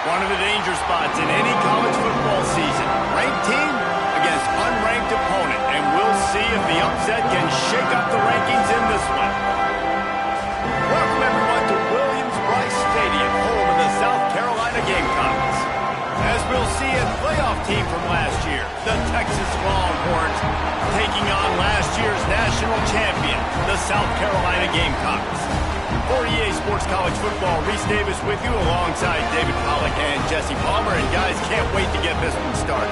One of the danger spots in any college football season. Ranked team against unranked opponent. And we'll see if the upset can shake up the rankings in this one. Welcome everyone to Williams-Brice Stadium, home of the South Carolina Gamecocks. As we'll see, a playoff team from last year, the Texas Longhorns, taking on last year's national champion, the South Carolina Gamecocks. For EA Sports College Football, Reese Davis with you alongside David Pollack and Jesse Palmer. And guys, can't wait to get this one started.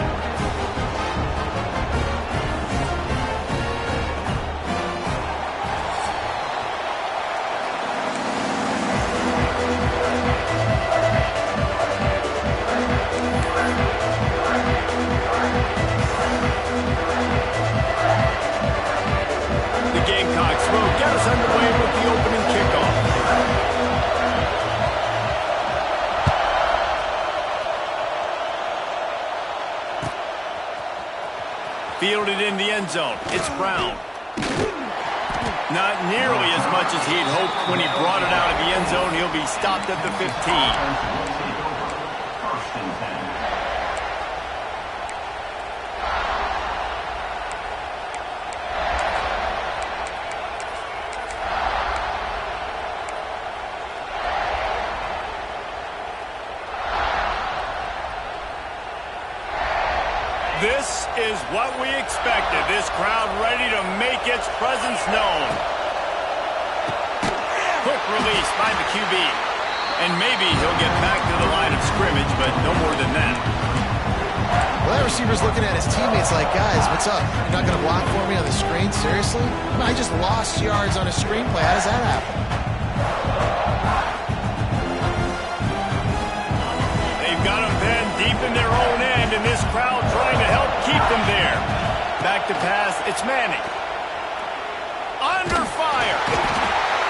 The Gamecocks will get us underway with the opening kickoff. Fielded in the end zone. It's Brown. Not nearly as much as he'd hoped when he brought it out of the end zone. He'll be stopped at the 15. This is what we expected. This crowd ready to make its presence known. Quick release by the QB. And maybe he'll get back to the line of scrimmage, but no more than that. Well, that receiver's looking at his teammates like, guys, what's up? You're not going to block for me on the screen? Seriously? I just lost yards on a screenplay. How does that happen? They've got them pinned deep in their own end, and this crowd trying to help keep them there. Back to pass, it's Manning. Under fire.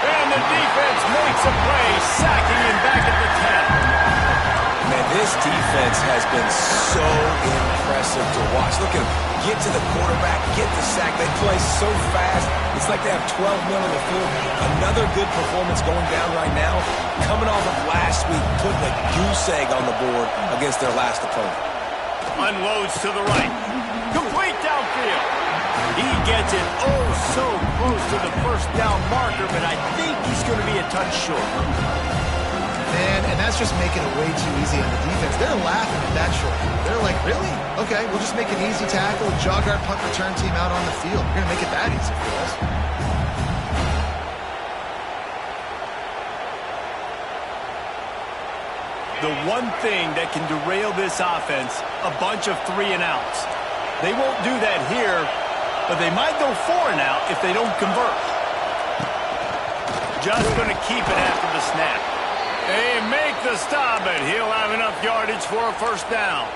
And the defense makes a play, sacking him back at the 10. Man, this defense has been so impressive to watch. Look at them get to the quarterback, get the sack. They play so fast. It's like they have 12 men on the field. Another good performance going down right now. Coming off of last week, putting a goose egg on the board against their last opponent. Unloads to the right. Complete downfield. He gets it so close to the first down marker, but I think he's going to be a touch short. Man, and that's just making it way too easy on the defense. They're laughing at that short. They're like, really? Okay, we'll just make an easy tackle, jog our punt return team out on the field. We're going to make it that easy for us. The one thing that can derail this offense, a bunch of 3-and-outs. They won't do that here, but they might go 4-and-out if they don't convert. Just going to keep it after the snap. They make the stop, but he'll have enough yardage for a first down.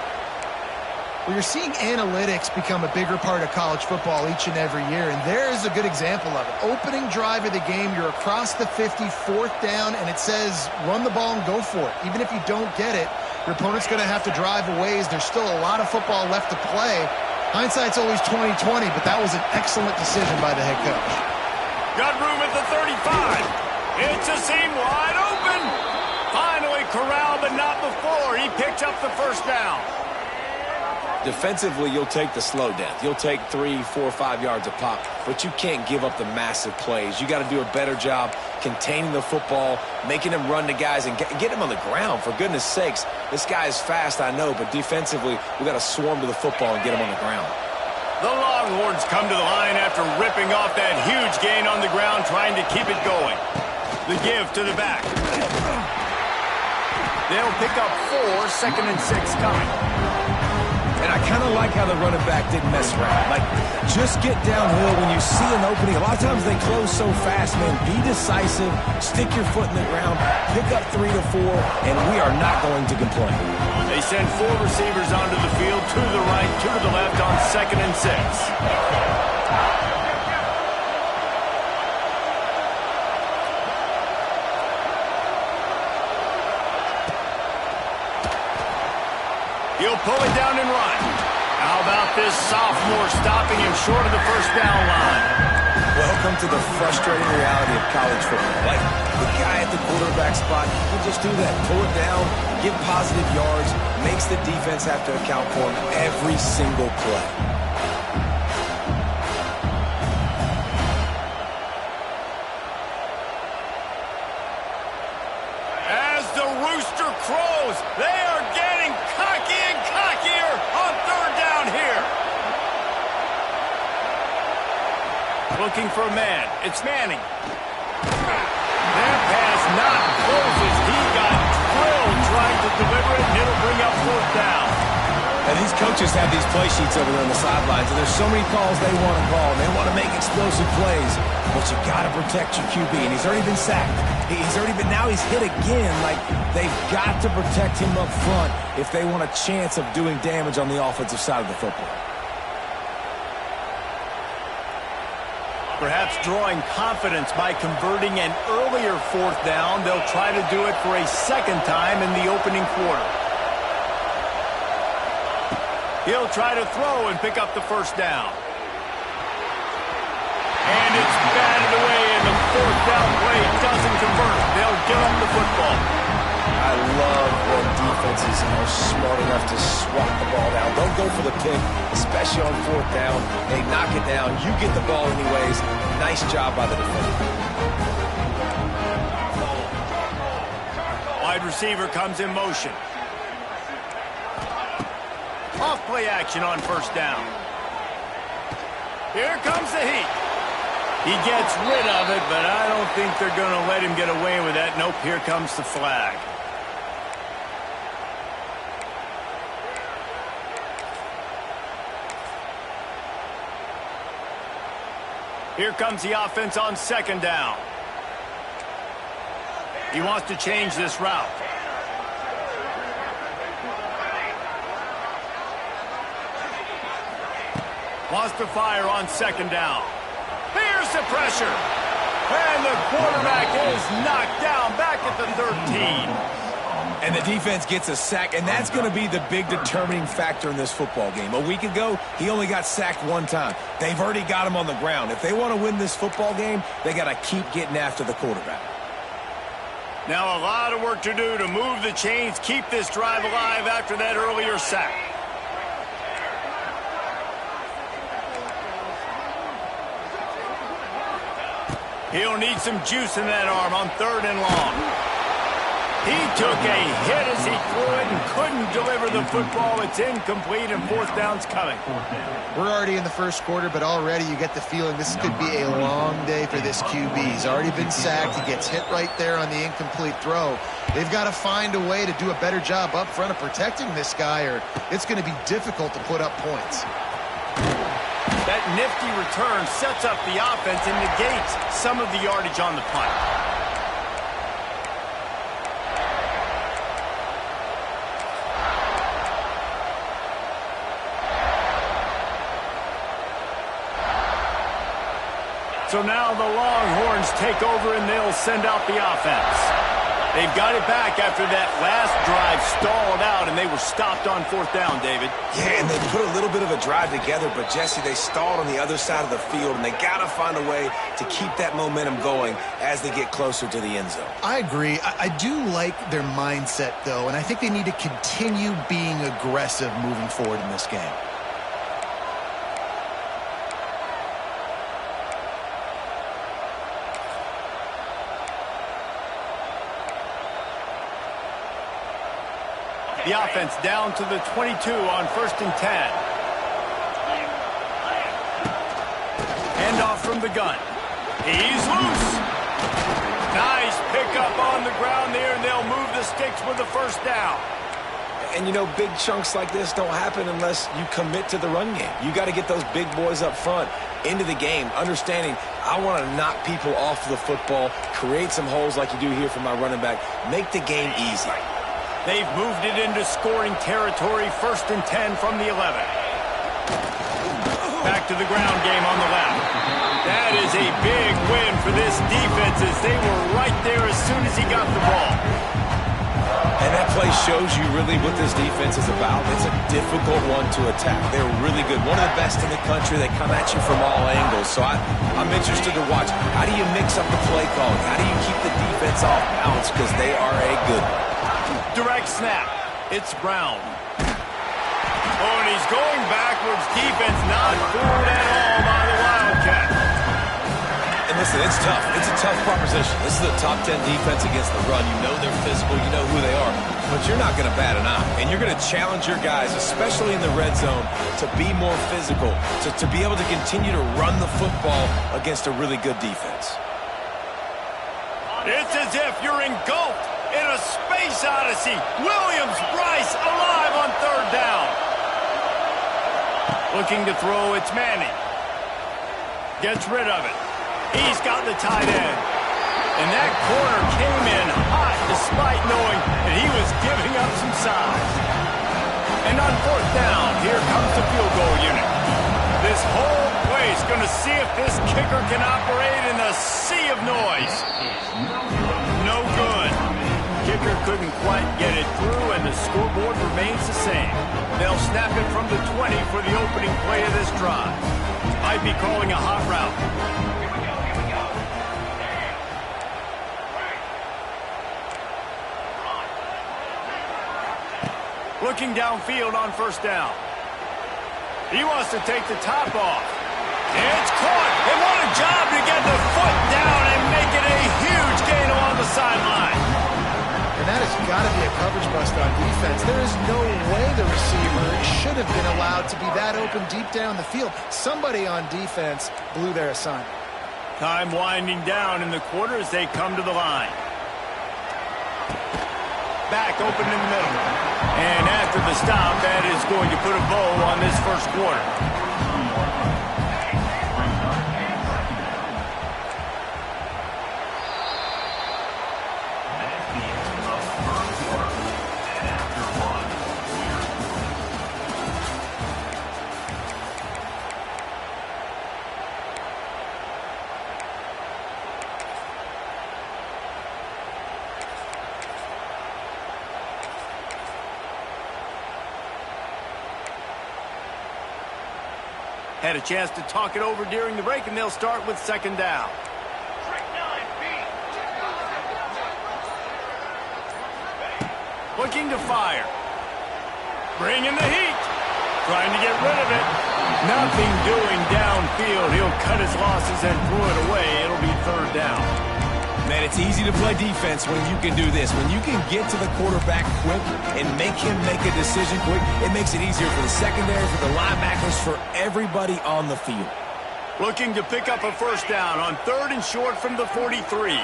Well, you're seeing analytics become a bigger part of college football each and every year, and there is a good example of it. Opening drive of the game, you're across the 50, fourth down, and it says run the ball and go for it. Even if you don't get it, your opponent's going to have to drive a ways. There's still a lot of football left to play. Hindsight's always 20/20, but that was an excellent decision by the head coach. Got room at the 35. It's a seam wide open. Finally corralled, but not before. He picks up the first down. Defensively, you'll take the slow down. You'll take 3, 4, 5 yards a pop, but you can't give up the massive plays. You got to do a better job containing the football, making them run to guys, and get him on the ground. For goodness sakes, this guy is fast, I know, but defensively, we got to swarm to the football and get him on the ground. The Longhorns come to the line after ripping off that huge gain on the ground, trying to keep it going. The give to the back. They'll pick up 4, 2nd and 6 coming. And I kind of like how the running back didn't mess around. Like, just get downhill when you see an opening. A lot of times they close so fast, man. Be decisive, stick your foot in the ground, pick up 3 to 4, and we are not going to complain. They send 4 receivers onto the field, 2 to the right, 2 to the left on 2nd and 6. He'll pull it down and run. How about this sophomore stopping him short of the first down line? Welcome to the frustrating reality of college football. Like, the guy at the quarterback spot, he can just do that. Pull it down, get positive yards, makes the defense have to account for him every single play. As the rooster crows, they are getting cocky and cockier on third down here. Looking for a man. It's Manning. That pass not closes. He got drilled trying to deliver it, and it'll bring up fourth down. And these coaches have these play sheets over there on the sidelines, and there's so many calls they want to call. They want to make explosive plays, but you got to protect your QB, and he's already been sacked. Now he's hit again. Like, they've got to protect him up front if they want a chance of doing damage on the offensive side of the football. Perhaps drawing confidence by converting an earlier fourth down. They'll try to do it for a second time in the opening quarter. He'll try to throw and pick up the first down. And it's batted away, and the fourth down play doesn't convert. They'll give up the football. I love when defenses are smart enough to swat the ball down. Don't go for the pick, especially on fourth down. They knock it down. You get the ball anyways. Nice job by the defender. Wide receiver comes in motion. Off play action on first down. Here comes the heat. He gets rid of it, but I don't think they're going to let him get away with that. Nope, here comes the flag. Here comes the offense on second down. He wants to change this route. Wants to fire on second down. Here's the pressure. And the quarterback is knocked down back at the 13. And the defense gets a sack, and that's going to be the big determining factor in this football game. A week ago, he only got sacked one time. They've already got him on the ground. If they want to win this football game, they got to keep getting after the quarterback. Now a lot of work to do to move the chains, keep this drive alive after that earlier sack. He'll need some juice in that arm on third and long. He took a hit as he threw it and couldn't deliver the football. It's incomplete, and fourth down's coming. We're already in the first quarter, but already you get the feeling this could be a long day for this QB. He's already been sacked. He gets hit right there on the incomplete throw. They've got to find a way to do a better job up front of protecting this guy, or it's going to be difficult to put up points. That nifty return sets up the offense and negates some of the yardage on the punt. So now the Longhorns take over and they'll send out the offense. They've got it back after that last drive stalled out, and they were stopped on fourth down, David. Yeah, and they put a little bit of a drive together, but, Jesse, they stalled on the other side of the field, and they got to find a way to keep that momentum going as they get closer to the end zone. I agree. I do like their mindset, though, and I think they need to continue being aggressive moving forward in this game. The offense down to the 22 on 1st and 10. Handoff from the gun. He's loose. Nice pickup on the ground there, and they'll move the sticks with the first down. And, you know, big chunks like this don't happen unless you commit to the run game. You got to get those big boys up front into the game, understanding I want to knock people off the football, create some holes like you do here for my running back, make the game easy. They've moved it into scoring territory, 1st and 10 from the 11. Back to the ground game on the left. That is a big win for this defense as they were right there as soon as he got the ball. And that play play shows you really what this defense is about. It's a difficult one to attack. They're really good. One of the best in the country. They come at you from all angles. So I'm interested to watch. How do you mix up the play calling? How do you keep the defense off balance? Because they are a good one. Direct snap. It's Brown. Oh, and he's going backwards. Defense not fooled at all by the Wildcat. And listen, it's tough. It's a tough proposition. This is a top 10 defense against the run. You know they're physical. You know who they are. But you're not going to bat an eye. And you're going to challenge your guys, especially in the red zone, to be more physical, to be able to continue to run the football against a really good defense. It's as if you're engulfed in a space odyssey. Williams-Brice alive on third down. Looking to throw, it's Manning. Gets rid of it. He's got the tight end. And that corner came in hot despite knowing that he was giving up some size. And on fourth down, here comes the field goal unit. This whole place going to see if this kicker can operate in the sea of noise. No good. Kicker couldn't quite get it through, and the scoreboard remains the same. They'll snap it from the 20 for the opening play of this drive. Might be calling a hot route. Looking downfield on first down. He wants to take the top off. It's caught. And what a job to get the foot down and make it a huge gain along the sideline. And that has got to be a coverage bust on defense. There is no way the receiver should have been allowed to be that open deep down the field. Somebody on defense blew their assignment. Time winding down in the quarter as they come to the line. Back open in the middle. And after the stop, that is going to put a bow on this first quarter. Had a chance to talk it over during the break, and they'll start with second down. Looking to fire. Bringing the heat. Trying to get rid of it. Nothing doing downfield. He'll cut his losses and throw it away. It'll be third down. Man, it's easy to play defense when you can do this. When you can get to the quarterback quick and make him make a decision quick, it makes it easier for the secondary, for the linebackers, for everybody on the field. Looking to pick up a first down on third and short from the 43.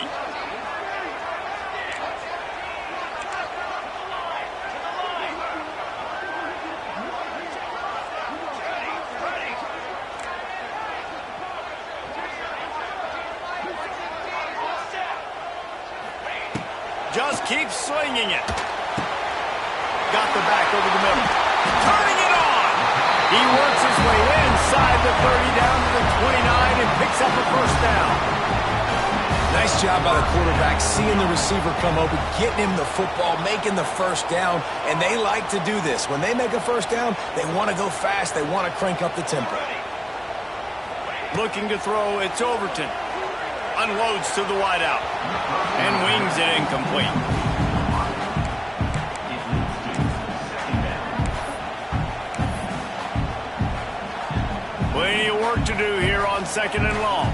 Just keeps slinging it. Got the back over the middle. Turning it on. He works his way inside the 30 down to the 29 and picks up a first down. Nice job by the quarterback, seeing the receiver come open, getting him the football, making the first down, and they like to do this. When they make a first down, they want to go fast. They want to crank up the tempo. Looking to throw, it's Overton. Unloads to the wideout and wings it incomplete. Plenty of work to do here on second and long.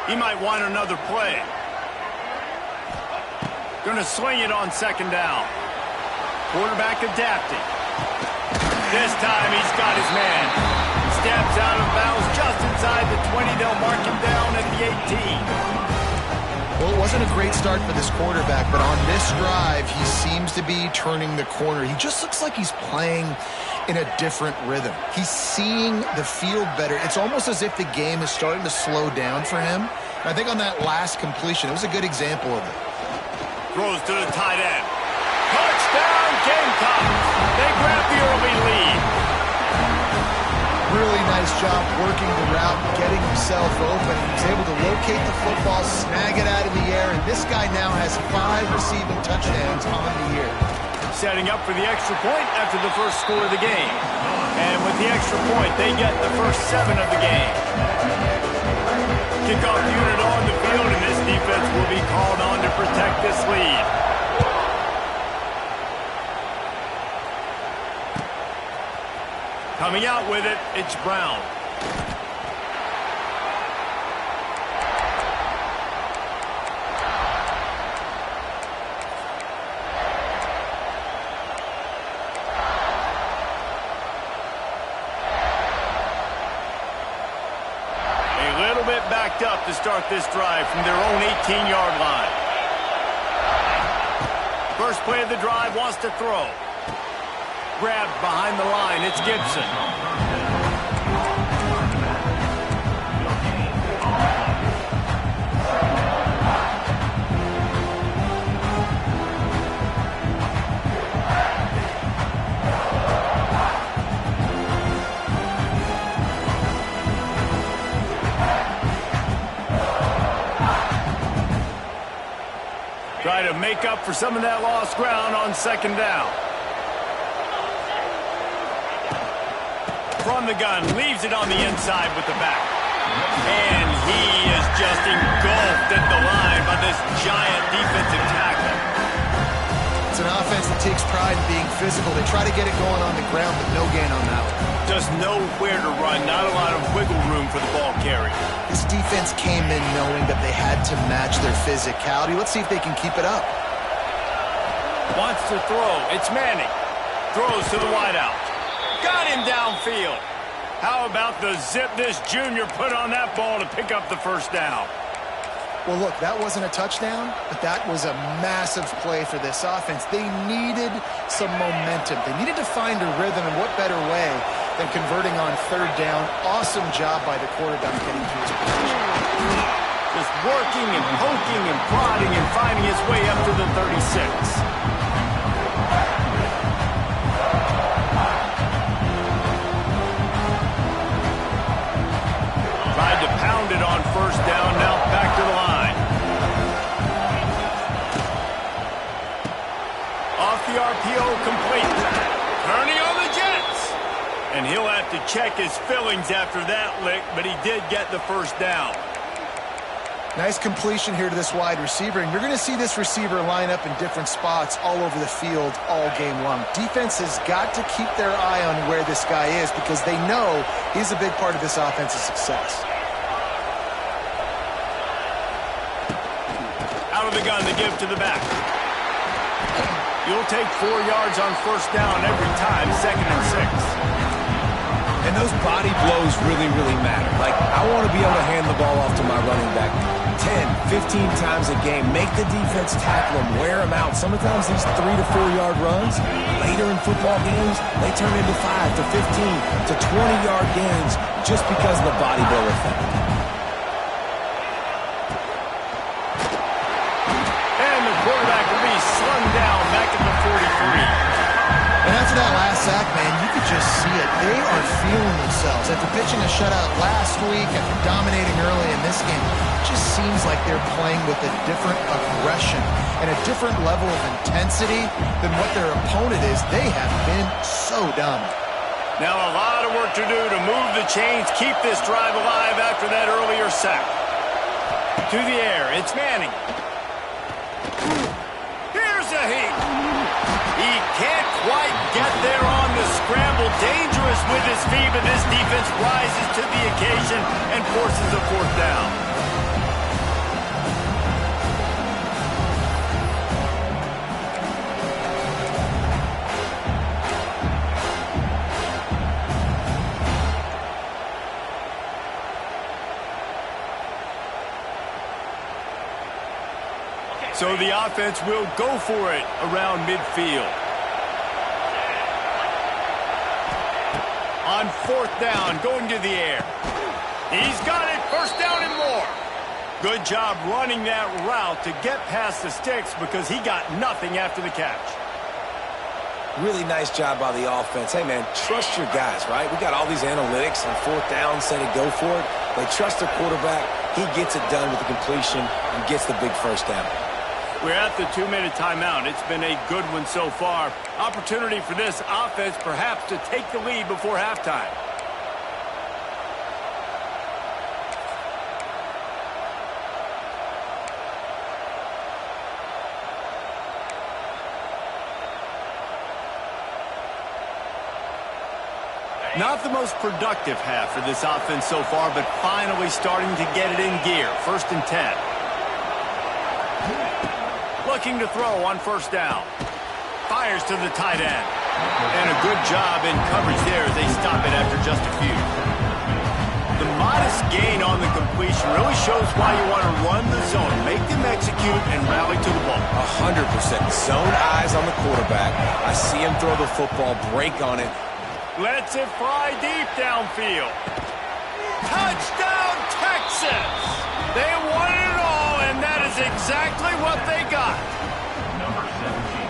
He might want another play. Going to swing it on second down. Quarterback adapting. This time he's got his man. Steps out of bounds just inside the 20. They'll mark him down at the 18. Well, it wasn't a great start for this quarterback, but on this drive, he seems to be turning the corner. He just looks like he's playing in a different rhythm. He's seeing the field better. It's almost as if the game is starting to slow down for him. And I think on that last completion, it was a good example of it. Throws to the tight end. Touchdown, Gamecocks. They grab the early lead. Really nice job working the route, getting himself open. He's able to locate the football, snag it out of the air, and this guy now has 5 receiving touchdowns on the year. Setting up for the extra point after the first score of the game. And with the extra point, they get the first 7 of the game. Kickoff unit on the field, and this defense will be called on to protect this lead. Coming out with it, it's Brown. Backed up to start this drive from their own 18-yard line. First play of the drive, wants to throw. Grabbed behind the line, it's Gibson. Try to make up for some of that lost ground on second down. From the gun, leaves it on the inside with the back. And he is just engulfed at the line by this giant defensive tackle. It's an offense that takes pride in being physical. They try to get it going on the ground, but no gain on that one. Just nowhere to run, not a lot of wiggle room for the ball carrier. This defense came in knowing that they had to match their physicality. Let's see if they can keep it up. Wants to throw. It's Manning. Throws to the wideout. Got him downfield. How about the zip this junior put on that ball to pick up the first down? Well, look, that wasn't a touchdown, but that was a massive play for this offense. They needed some momentum. They needed to find a rhythm, and what better way than converting on third down. Awesome job by the quarterback getting to his position. Just working and poking and prodding and finding his way up to the 36. Tried to pound it on first down, now back to the line. Off the RPO, complete. Turning on the Jets. And he'll have to check his fillings after that lick, but he did get the first down. Nice completion here to this wide receiver, and you're going to see this receiver line up in different spots all over the field all game long. Defense has got to keep their eye on where this guy is because they know he's a big part of this offense's success. Out of the gun to give to the back. You'll take 4 yards on first down every time, 2nd and 6. And those body blows really, really matter. Like, I want to be able to hand the ball off to my running back 10, 15 times a game. Make the defense tackle him, wear him out. Sometimes these 3 to 4 yard runs, later in football games, they turn into 5 to 15 to 20-yard gains just because of the body blow effect. And the quarterback will be slung down back at the 43. And after that last sack, man, you could just see it. They are feeling themselves. After pitching a shutout last week, after dominating early in this game, it just seems like they're playing with a different aggression and a different level of intensity than what their opponent is. They have been so dominant. Now a lot of work to do to move the chains, keep this drive alive after that earlier sack. To the air, it's Manning. Here's a heat. He can't quite get there on the scramble. Dangerous with his feet, but this defense rises to the occasion and forces a 4th down. So the offense will go for it around midfield. On 4th down, going to the air. He's got it, 1st down and more. Good job running that route to get past the sticks because he got nothing after the catch. Really nice job by the offense. Hey, man, trust your guys, right? We got all these analytics on 4th down, say to go for it. They trust their quarterback. He gets it done with the completion and gets the big first down. We're at the 2-minute timeout. It's been a good one so far. Opportunity for this offense perhaps to take the lead before halftime. Not the most productive half for this offense so far, but finally starting to get it in gear. 1st and 10. Looking to throw on 1st down. Fires to the tight end. And a good job in coverage there as they stop it after just a few. The modest gain on the completion really shows why you want to run the zone. Make them execute and rally to the ball. 100%. Zone eyes on the quarterback. I see him throw the football, break on it. Lets it fly deep downfield. Touchdown, Texas! They won it all, and that is exactly what they got.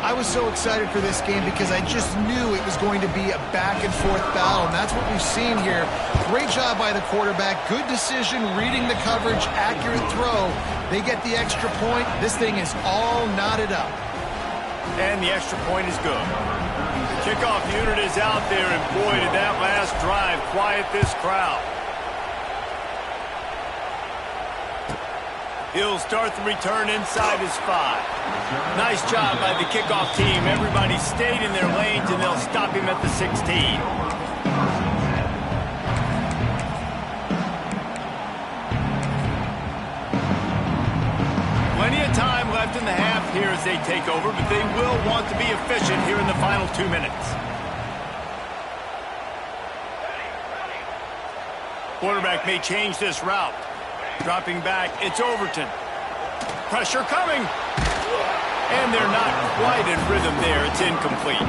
I was so excited for this game because I just knew it was going to be a back-and-forth battle, and that's what we've seen here. Great job by the quarterback. Good decision, reading the coverage, accurate throw. They get the extra point. This thing is all knotted up. And the extra point is good. Kickoff unit is out there, and boy, did that last drive quiet this crowd. He'll start the return inside his 5. Nice job by the kickoff team. Everybody stayed in their lanes, and they'll stop him at the 16. Plenty of time left in the half here as they take over, but they will want to be efficient here in the final 2 minutes. Quarterback may change this route. Dropping back, it's Overton. Pressure coming. And they're not quite in rhythm there. It's incomplete.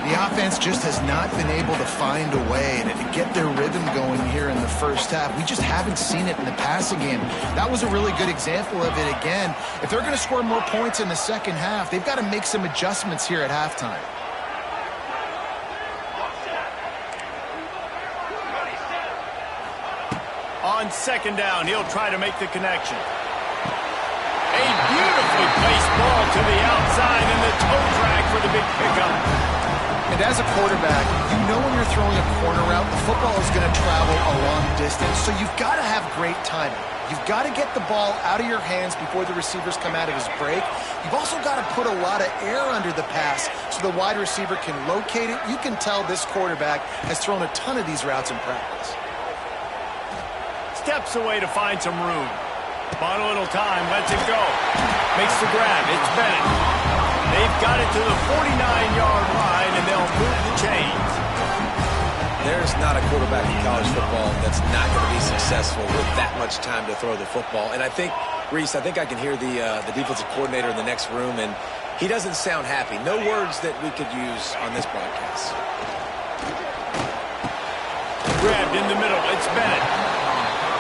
The offense just has not been able to find a way to get their rhythm going here in the first half. We just haven't seen it in the passing game. That was a really good example of it again. If they're going to score more points in the second half, they've got to make some adjustments here at halftime. On 2nd down, he'll try to make the connection. A beautifully placed ball to the outside and the toe drag for the big pickup. And as a quarterback, you know when you're throwing a corner route, the football is going to travel a long distance, so you've got to have great timing. You've got to get the ball out of your hands before the receivers come out of his break. You've also got to put a lot of air under the pass so the wide receiver can locate it. You can tell this quarterback has thrown a ton of these routes in practice. Steps away to find some room. Bought a little time, lets it go. Makes the grab, it's Bennett. They've got it to the 49-yard line, and they'll move the chains. There's not a quarterback in college football that's not going to be successful with that much time to throw the football. And I think, Reese, I can hear the defensive coordinator in the next room, and he doesn't sound happy. No words that we could use on this broadcast. Grabbed in the middle, it's Bennett.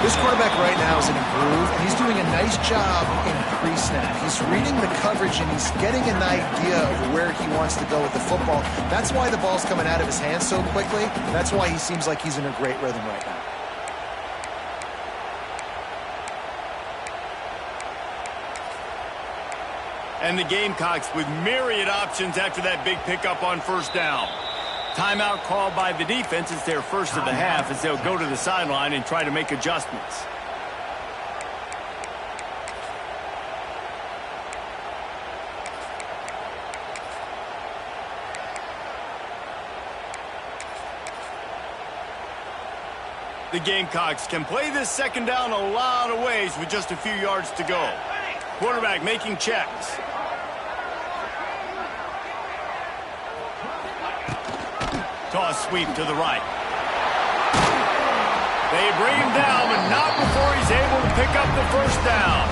This quarterback right now is in a groove, and he's doing a nice job in pre-snap. He's reading the coverage, and he's getting an idea of where he wants to go with the football. That's why the ball's coming out of his hands so quickly. That's why he seems like he's in a great rhythm right now. And the Gamecocks with myriad options after that big pickup on 1st down. Timeout called by the defense. It's their first of the half as they'll go to the sideline and try to make adjustments. The Gamecocks can play this 2nd down a lot of ways with just a few yards to go. Quarterback making checks. Toss sweep to the right. They bring him down, but not before he's able to pick up the 1st down.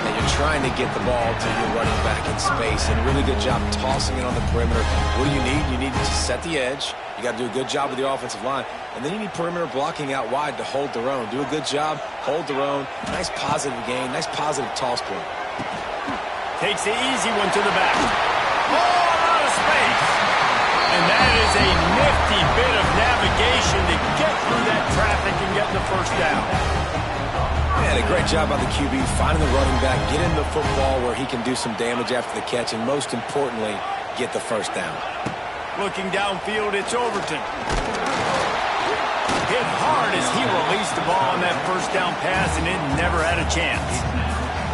And you're trying to get the ball to your running back in space, and really good job tossing it on the perimeter. What do you need? You need to set the edge. You got to do a good job with the offensive line. And then you need perimeter blocking out wide to hold their own. Do a good job, hold their own. Nice positive gain, nice positive toss play. Takes the easy one to the back. Oh, out of space. And that is a nifty bit of navigation to get through that traffic and get the 1st down. a great job by the QB finding the running back, get him the football where he can do some damage after the catch, and most importantly, get the first down. Looking downfield, it's Overton. Hit hard as he released the ball on that first down pass, and it never had a chance.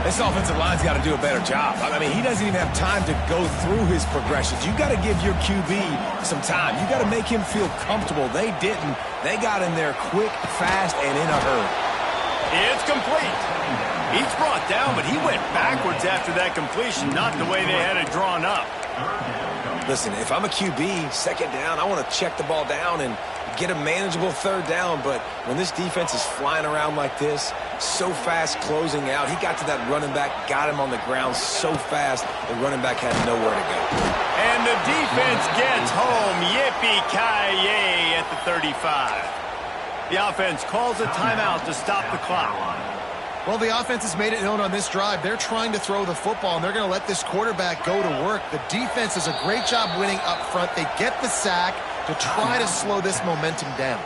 This offensive line's got to do a better job. I mean, he doesn't even have time to go through his progressions. You got to give your QB some time. You got to make him feel comfortable. They didn't. They got in there quick, fast, and in a hurry. It's complete. He's brought down, but he went backwards after that completion, not the way they had it drawn up. Listen, if I'm a QB, second down, I want to check the ball down and get a manageable third down, but when this defense is flying around like this, so fast closing out, he got to that running back, got him on the ground so fast, the running back had nowhere to go. And the defense gets home. Yippee-ki-yay at the 35. The offense calls a timeout to stop the clock. Well, the offense has made it known on this drive. They're trying to throw the football, and they're going to let this quarterback go to work. The defense does a great job winning up front. They get the sack to try to slow this momentum down.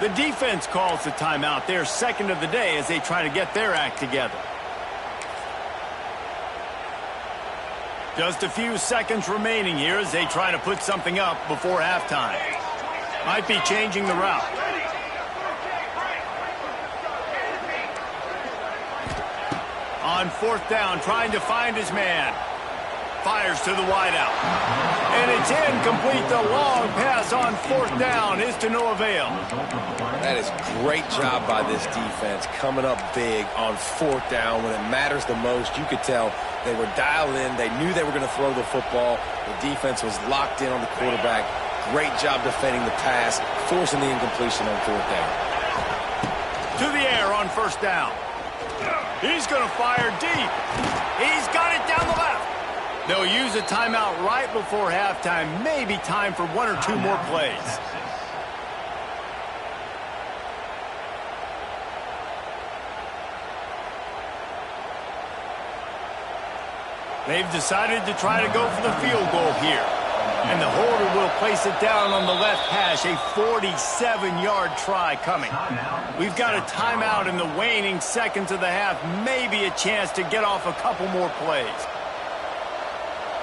The defense calls the timeout. They're second of the day as they try to get their act together. Just a few seconds remaining here as they try to put something up before halftime. Might be changing the route. On fourth down, trying to find his man. Fires to the wideout. And it's incomplete. The long pass on fourth down is to no avail. That is great job by this defense, coming up big on fourth down when it matters the most. You could tell they were dialed in. They knew they were going to throw the football. The defense was locked in on the quarterback. Great job defending the pass, forcing the incompletion on fourth down. To the air on first down. He's going to fire deep. He's got it down the left. They'll use a timeout right before halftime. Maybe time for one or two more plays. They've decided to try to go for the field goal here. And the holder will place it down on the left hash. A 47-yard try coming. We've got a timeout in the waning seconds of the half. Maybe a chance to get off a couple more plays.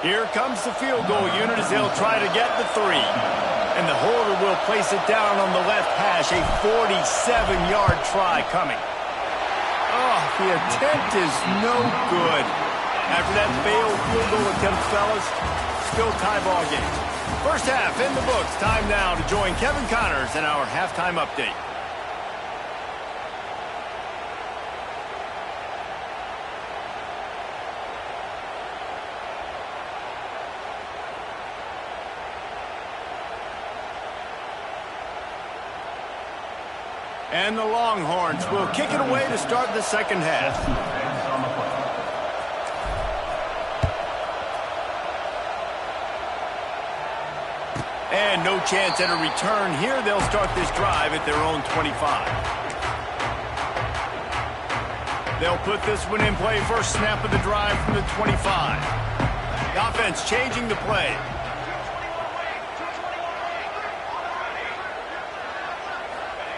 Here comes the field goal unit as they'll try to get the three. And the holder will place it down on the left hash. A 47-yard try coming. Oh, the attempt is no good. After that failed field goal attempt, fellas, still tie ball game. First half in the books. Time now to join Kevin Connors in our halftime update. And the Longhorns will kick it away to start the second half. And no chance at a return here. They'll start this drive at their own 25. They'll put this one in play. First snap of the drive from the 25. The offense changing the play.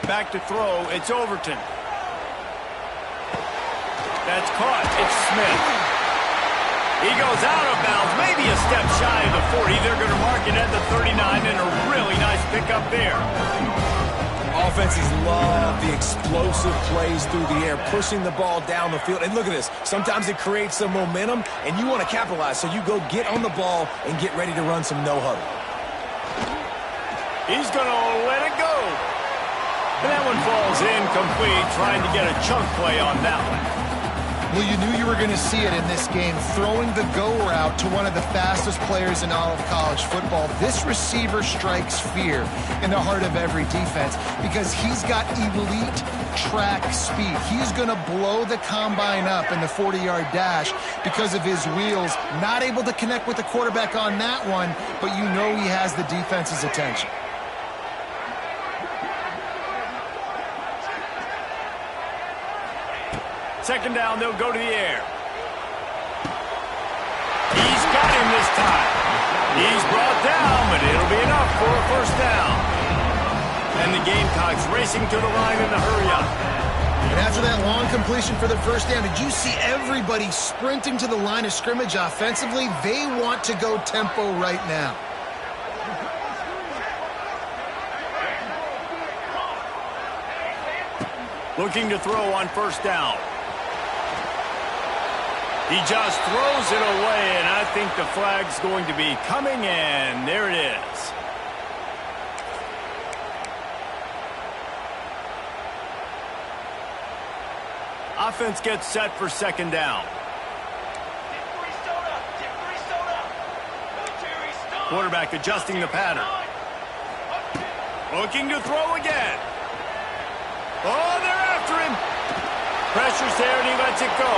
Back to throw. It's Overton. That's caught. It's Smith. He goes out of bounds, maybe a step shy of the 40. They're going to mark it at the 39, and a really nice pickup there. Offenses love the explosive plays through the air, pushing the ball down the field. And look at this. Sometimes it creates some momentum, and you want to capitalize. So you go get on the ball and get ready to run some no-huddle. He's going to let it go. And that one falls incomplete, trying to get a chunk play on that one. Well, you knew you were going to see it in this game, throwing the go route to one of the fastest players in all of college football. This receiver strikes fear in the heart of every defense because he's got elite track speed. He's going to blow the combine up in the 40-yard dash because of his wheels. Not able to connect with the quarterback on that one, but you know he has the defense's attention. Second down, they'll go to the air. He's got him this time. He's brought down, but it'll be enough for a first down. And the Gamecocks racing to the line in the hurry up. And after that long completion for the first down, did you see everybody sprinting to the line of scrimmage offensively? They want to go tempo right now. Looking to throw on first down. He just throws it away, and I think the flag's going to be coming in. There it is. Offense gets set for second down. Quarterback adjusting the pattern. Looking to throw again. Oh, they're after him. Pressure's there, and he lets it go.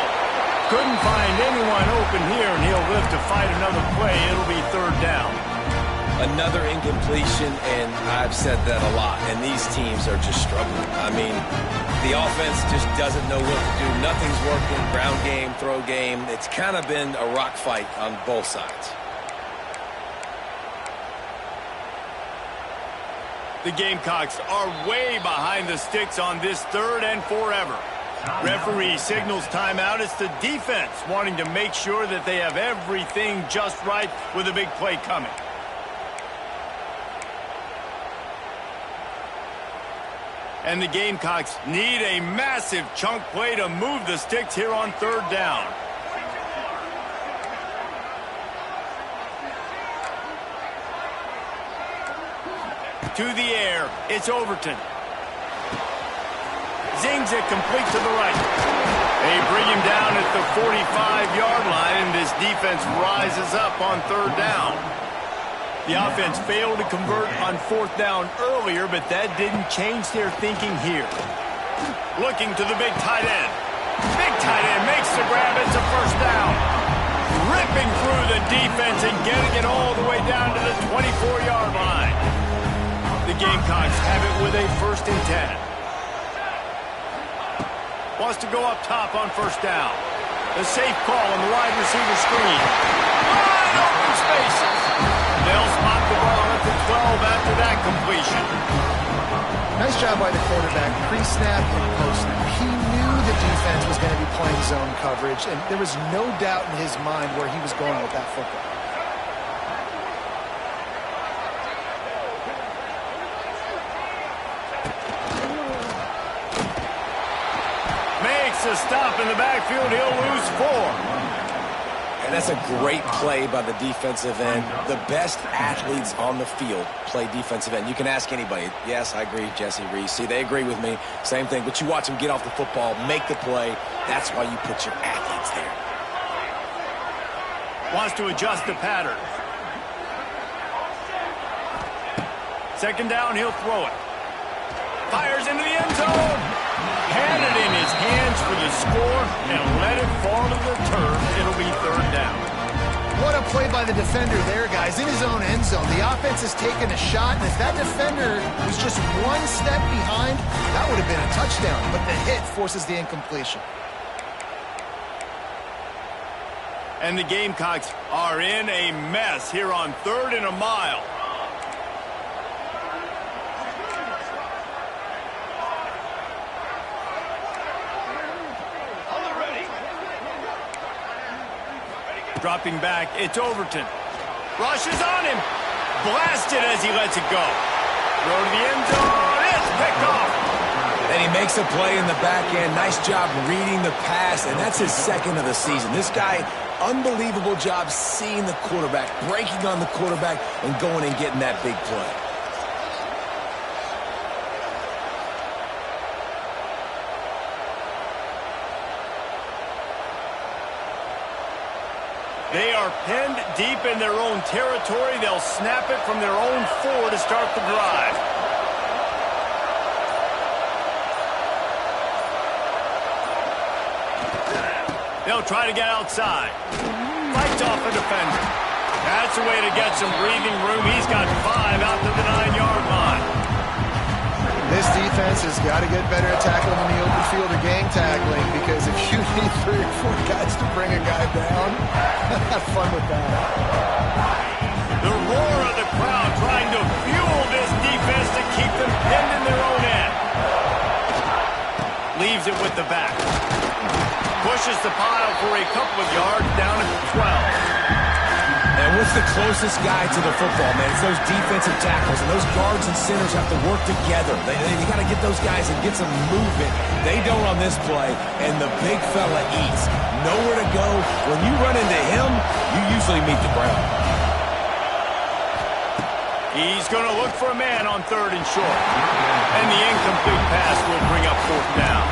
Couldn't find anyone open here, and he'll live to fight another play. It'll be third down. Another incompletion, and I've said that a lot, and these teams are just struggling. I mean, the offense just doesn't know what to do. Nothing's working. Ground game, throw game. It's kind of been a rock fight on both sides. The Gamecocks are way behind the sticks on this third and forever. Referee signals timeout. It's the defense wanting to make sure that they have everything just right with a big play coming. And the Gamecocks need a massive chunk play to move the sticks here on third down. To the air, it's Overton. Zings it complete to the right. They bring him down at the 45-yard line, and this defense rises up on third down. The offense failed to convert on fourth down earlier, but that didn't change their thinking here. Looking to the big tight end. Big tight end makes the grab. It's a first down. Ripping through the defense and getting it all the way down to the 24-yard line. The Gamecocks have it with a 1st and 10. Wants to go up top on first down. The safe call on the wide receiver screen. Wide open spaces. They'll spot the ball at the 12 after that completion. Nice job by the quarterback, pre-snap and post-snap. He knew the defense was going to be playing zone coverage, and there was no doubt in his mind where he was going with that football. Makes a stop in the backfield. He'll lose 4. And that's a great play by the defensive end. The best athletes on the field play defensive end. You can ask anybody. Yes, I agree, Jesse Reese. See, they agree with me. Same thing. But you watch them get off the football, make the play. That's why you put your athletes there. Wants to adjust the pattern. Second down, he'll throw it. Fires into the end zone. Had it in his hands for the score and let it fall to the turf. It'll be third down. What a play by the defender there, guys. In his own end zone. The offense has taken a shot, and if that defender was just one step behind, that would have been a touchdown. But the hit forces the incompletion. And the Gamecocks are in a mess here on 3rd and a mile. Dropping back, it's Overton. Rushes on him. Blasted as he lets it go. Throw to the end zone. It's picked off. And he makes a play in the back end. Nice job reading the pass, and that's his 2nd of the season. This guy, unbelievable job seeing the quarterback, breaking on the quarterback, and going and getting that big play. They are pinned deep in their own territory. They'll snap it from their own 4 to start the drive. They'll try to get outside. Fights off a defender. That's a way to get some breathing room. He's got 5 out to the 9-yard line. This defense has got to get better at tackling in the open field or gang tackling, because if you need 3 or 4 guys to bring a guy down, have fun with that. The roar of the crowd trying to fuel this defense to keep them pinned in their own end. Leaves it with the back. Pushes the pile for a couple of yards down at 12. And what's the closest guy to the football, man? It's those defensive tackles, and those guards and centers have to work together. You got to get those guys and get some movement. They don't on this play, and the big fella eats. Nowhere to go. When you run into him, you usually meet the ground. He's going to look for a man on 3rd and short. And the incomplete pass will bring up 4th down.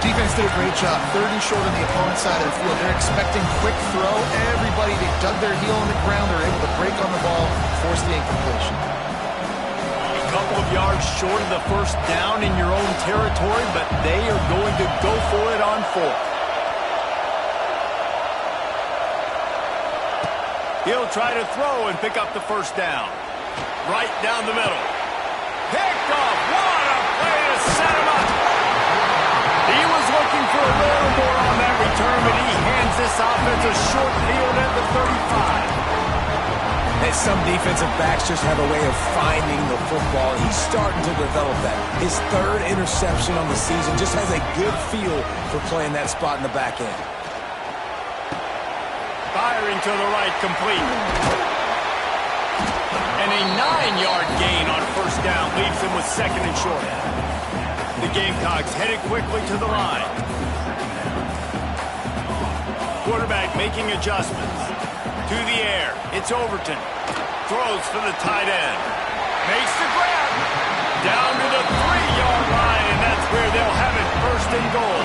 Defense did a great job. 3rd and short on the opponent's side of the field. They're expecting quick throw. Everybody, they dug their heel on the ground. They're able to break on the ball, force the incompletion. A couple of yards short of the 1st down in your own territory, but they are going to go for it on 4th. He'll try to throw and pick up the 1st down. Right down the middle. Picked off. What a play to set him up. He was looking for a little more on that return, but he hands this offense a short field at the 35. And some defensive backs just have a way of finding the football. He's starting to develop that. His 3rd interception on the season just has a good feel for playing that spot in the back end. Firing to the right, complete. And a 9-yard gain on 1st down leaves him with 2nd and short. The Gamecocks headed quickly to the line. Quarterback making adjustments. To the air. It's Overton. Throws for the tight end. Makes the grab. Down to the 3-yard line, and that's where they'll have it 1st and goal.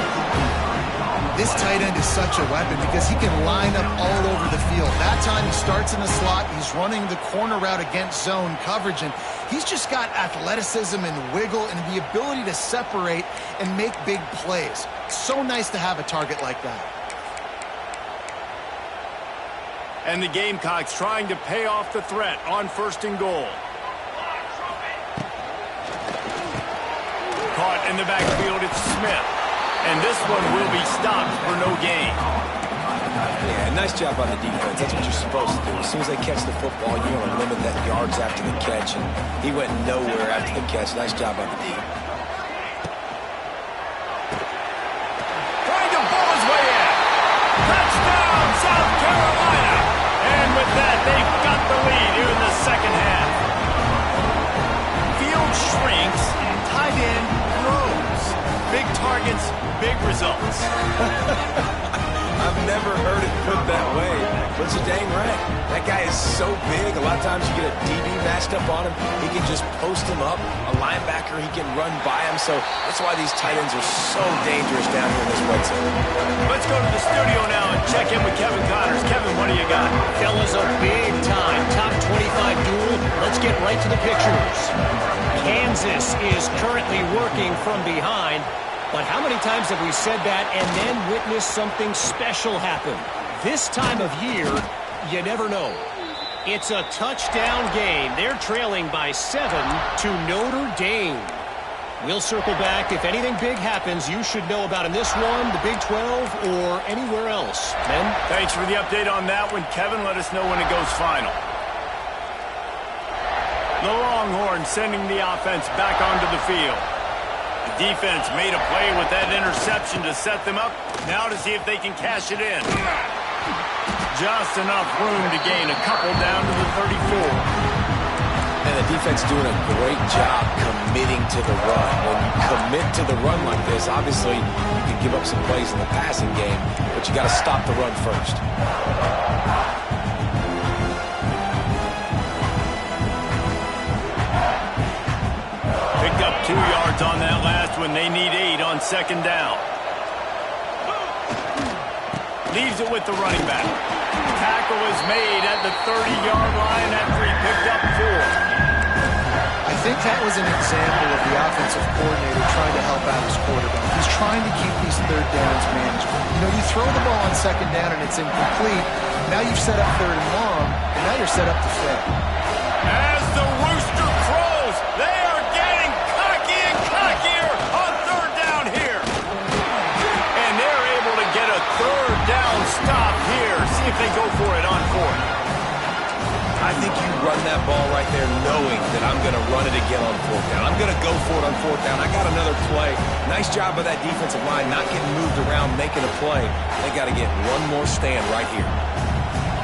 This tight end is such a weapon because he can line up all over the field. That time he starts in the slot. He's running the corner route against zone coverage, and he's just got athleticism and wiggle and the ability to separate and make big plays. So nice to have a target like that. And the Gamecocks trying to pay off the threat on 1st and goal. Caught in the backfield, it's Smith. And this one will be stopped for no gain. Yeah, nice job on the defense. That's what you're supposed to do. As soon as they catch the football, you want to limit that yards after the catch. And he went nowhere after the catch. Nice job on the D. Trying to pull his way in. Touchdown, South Carolina. And with that, they've got the lead here in the 2nd half. Field shrinks, tight end grows. Big targets, big results. I've never heard it put that way, but it's a dang right. That guy is so big. A lot of times you get a DB matched up on him. He can just post him up. A linebacker, he can run by him. So that's why these tight ends are so dangerous down here in this red zone. Let's go to the studio now and check in with Kevin Connors. Kevin, what do you got? Fellas, a big-time top 25 duel. Let's get right to the pictures. Kansas is currently working from behind. But how many times have we said that and then witnessed something special happen? This time of year, you never know. It's a touchdown game. They're trailing by 7 to Notre Dame. We'll circle back. If anything big happens, you should know about in this one, the Big 12, or anywhere else. Men? Thanks for the update on that one, Kevin. Let us know when it goes final. The Longhorns sending the offense back onto the field. The defense made a play with that interception to set them up. Now to see if they can cash it in. Just enough room to gain a couple down to the 34. And the defense doing a great job committing to the run. When you commit to the run like this, obviously you can give up some plays in the passing game, but you got to stop the run first. Picked up 2 yards on that last one. They need 8 on 2nd down. Leaves it with the running back. Tackle is made at the 30-yard line after he picked up 4. I think that was an example of the offensive coordinator trying to help out his quarterback. He's trying to keep these 3rd downs manageable. You know, you throw the ball on 2nd down and it's incomplete. Now you've set up 3rd and long, and now you're set up to fail. As the rooster crows, they are getting cocky and cockier on 3rd down here. And they're able to get a 3rd down stop here. See if they go for it on 4th. I think you run that ball right there knowing that I'm going to run it again on fourth down. I'm going to go for it on fourth down. I got another play. Nice job by that defensive line not getting moved around, making a play. They got to get one more stand right here.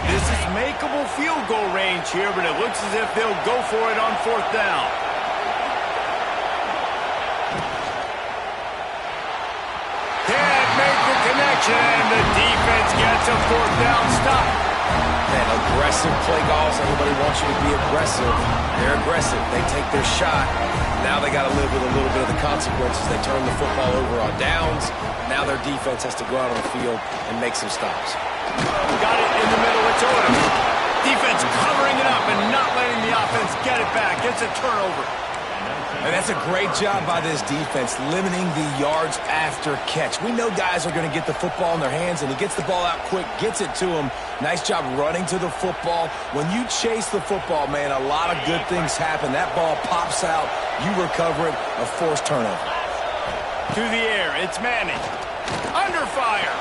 This is makeable field goal range here, but it looks as if they'll go for it on fourth down. Can't make the connection, and the defense gets a fourth down stop. That aggressive play calls, everybody wants you to be aggressive. They're aggressive. They take their shot. Now they got to live with a little bit of the consequences. They turn the football over on downs. Now their defense has to go out on the field and make some stops. Got it in the middle. It's Odom. Defense covering it up and not letting the offense get it back. Gets a turnover. And that's a great job by this defense, limiting the yards after catch. We know guys are going to get the football in their hands, and he gets the ball out quick, gets it to him. Nice job running to the football. When you chase the football, man, a lot of good things happen. That ball pops out, you recover it, a forced turnover. To the air, it's Manning. Under fire.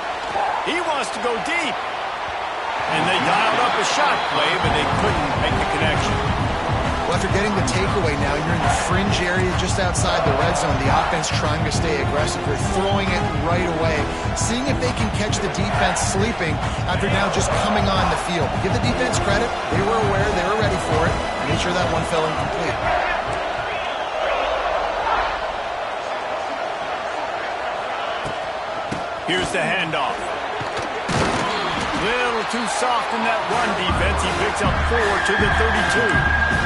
He wants to go deep. And they dialed up a shot play, but they couldn't make the connection. Well, after getting the takeaway now, you're in the fringe area just outside the red zone. The offense trying to stay aggressive. They're throwing it right away, seeing if they can catch the defense sleeping after now just coming on the field. Give the defense credit. They were aware. They were ready for it. Made sure that one fell incomplete. Here's the handoff. Little too soft in that run defense. He picks up 4 to the 32.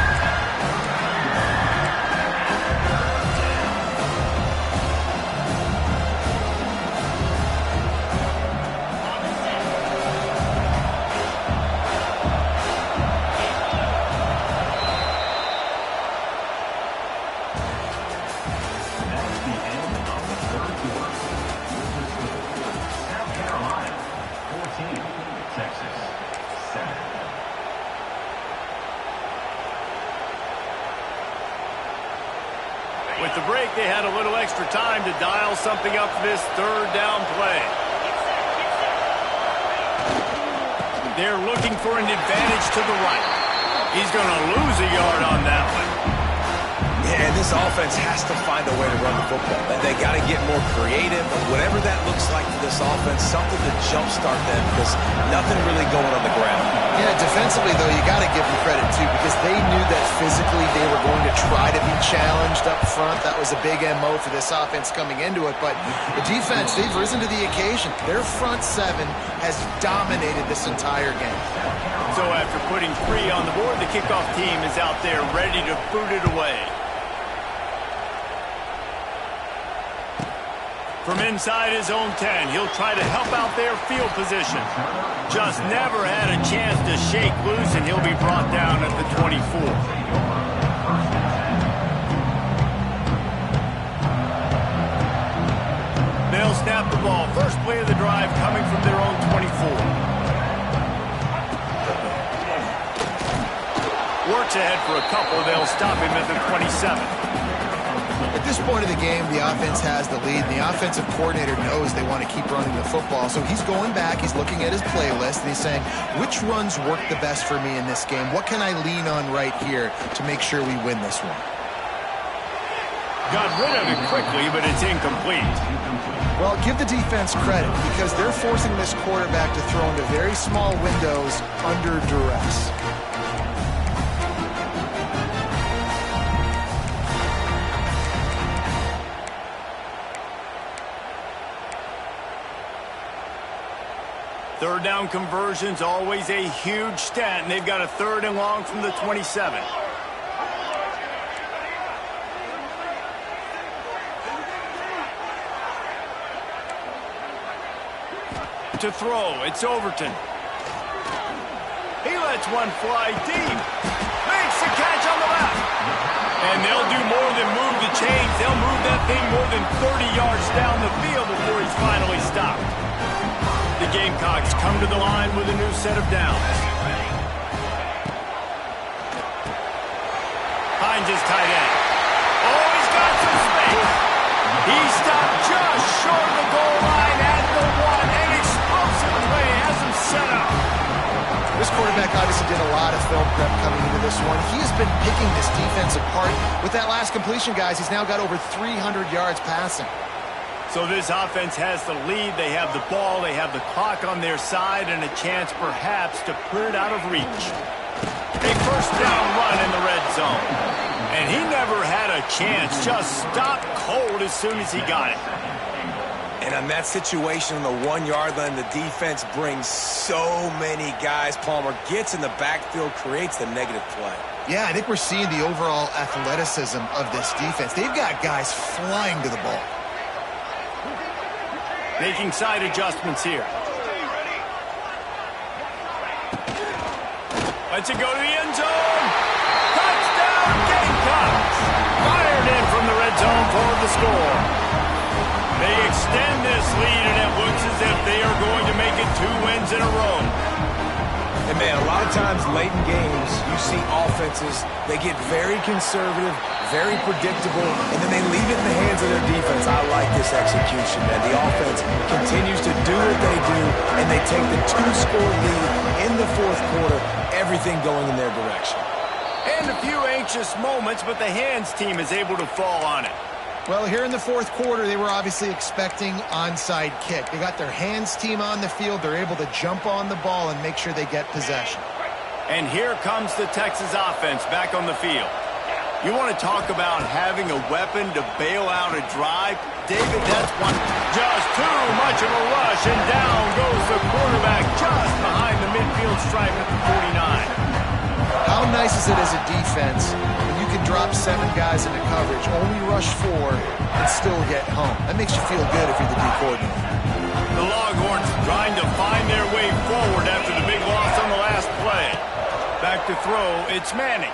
With the break, they had a little extra time to dial something up for this third down play. They're looking for an advantage to the right. He's going to lose a yard on that one. Yeah, and this offense has to find a way to run the football. They got to get more creative. Whatever that looks like to this offense, something to jumpstart them because nothing really going on the ground. Yeah, defensively, though, you got to give them credit, too, because they knew that physically they were going to try to be challenged up front. That was a big MO for this offense coming into it. But the defense, they've risen to the occasion. Their front seven has dominated this entire game. So after putting 3 on the board, the kickoff team is out there ready to boot it away. From inside his own 10, he'll try to help out their field position. Just never had a chance to shake loose, and he'll be brought down at the 24. They'll snap the ball. First play of the drive coming from their own 24. Works ahead for a couple. They'll stop him at the 27. At this point of the game, the offense has the lead, and the offensive coordinator knows they want to keep running the football. So he's going back, he's looking at his playlist, and he's saying, which runs work the best for me in this game? What can I lean on right here to make sure we win this one? Got rid of it quickly, but it's incomplete. Well, give the defense credit because they're forcing this quarterback to throw into very small windows under duress. Third down conversion's always a huge stat, and they've got a 3rd and long from the 27. To throw, it's Overton. He lets one fly deep. Makes the catch on the left. And they'll do more than move the chains. They'll move that thing more than 30 yards down the field before he's finally stopped. The Gamecocks come to the line with a new set of downs. Hines is tight end. Oh, he's got some space. He stopped just short of the goal line at the 1. An explosive play has him set up. This quarterback obviously did a lot of film prep coming into this one. He has been picking this defense apart. With that last completion, guys, he's now got over 300 yards passing. So this offense has the lead. They have the ball. They have the clock on their side and a chance perhaps to put it out of reach. A first down run in the red zone. And he never had a chance. Just stopped cold as soon as he got it. And on that situation on the 1-yard line, the defense brings so many guys. Palmer gets in the backfield, creates the negative play. Yeah, I think we're seeing the overall athleticism of this defense. They've got guys flying to the ball. Making side adjustments here. Lets it go to the end zone. Touchdown, Gamecocks! Fired in from the red zone for the score. They extend this lead, and it looks as if they are going to make it 2 wins in a row. And, man, a lot of times late in games, you see offenses, they get very conservative, very predictable, and then they leave it in the hands of their defense. I like this execution, man. The offense continues to do what they do, and they take the 2-score lead in the fourth quarter, everything going in their direction. And a few anxious moments, but the hands team is able to fall on it. Well, here in the fourth quarter, they were obviously expecting onside kick. They got their hands team on the field. They're able to jump on the ball and make sure they get possession. And here comes the Texas offense back on the field. You want to talk about having a weapon to bail out a drive? David, that's one. Just too much of a rush, and down goes the quarterback just behind the midfield stripe at the 49. How nice is it as a defense when you can drop 7 guys into coverage, only rush 4, and still get home? That makes you feel good if you're the D coordinator. The Longhorns trying to find their way forward after the big loss on the last play. Back to throw, it's Manning.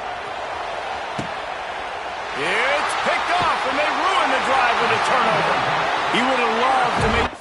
It's picked off, and they ruin the drive with a turnover. He would have loved to make